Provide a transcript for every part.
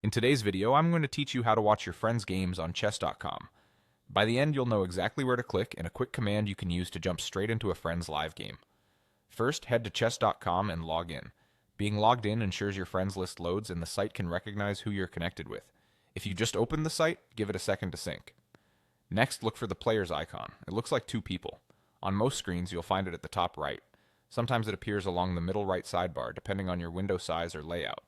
In today's video, I'm going to teach you how to watch your friends' games on chess.com. By the end, you'll know exactly where to click and a quick command you can use to jump straight into a friend's live game. First, head to chess.com and log in. Being logged in ensures your friends list loads and the site can recognize who you're connected with. If you just opened the site, give it a second to sync. Next, look for the players icon. It looks like two people. On most screens, you'll find it at the top right. Sometimes it appears along the middle right sidebar, depending on your window size or layout.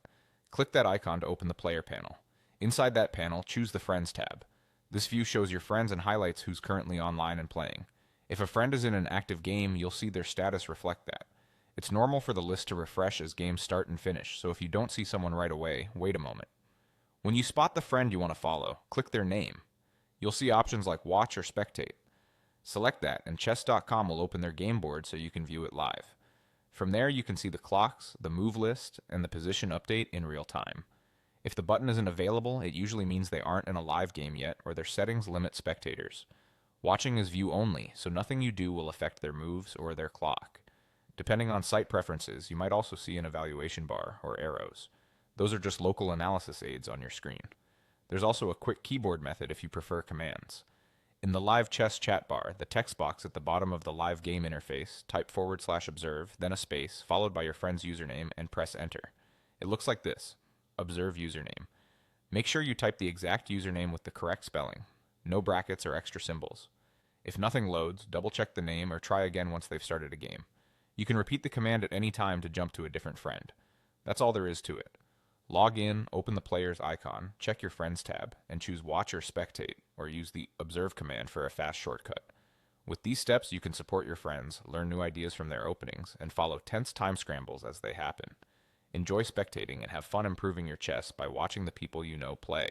Click that icon to open the player panel. Inside that panel, choose the Friends tab. This view shows your friends and highlights who's currently online and playing. If a friend is in an active game, you'll see their status reflect that. It's normal for the list to refresh as games start and finish, so if you don't see someone right away, wait a moment. When you spot the friend you want to follow, click their name. You'll see options like Watch or Spectate. Select that, and chess.com will open their game board so you can view it live. From there, you can see the clocks, the move list, and the position update in real time. If the button isn't available, it usually means they aren't in a live game yet, or their settings limit spectators. Watching is view only, so nothing you do will affect their moves or their clock. Depending on site preferences, you might also see an evaluation bar or arrows. Those are just local analysis aids on your screen. There's also a quick keyboard method if you prefer commands. In the live chess chat bar, the text box at the bottom of the live game interface, type /observe, then a space, followed by your friend's username, and press enter. It looks like this: observe username. Make sure you type the exact username with the correct spelling. No brackets or extra symbols. If nothing loads, double check the name or try again once they've started a game. You can repeat the command at any time to jump to a different friend. That's all there is to it. Log in, open the player's icon, check your Friends tab, and choose Watch or Spectate, or use the Observe command for a fast shortcut. With these steps, you can support your friends, learn new ideas from their openings, and follow tense time scrambles as they happen. Enjoy spectating and have fun improving your chess by watching the people you know play.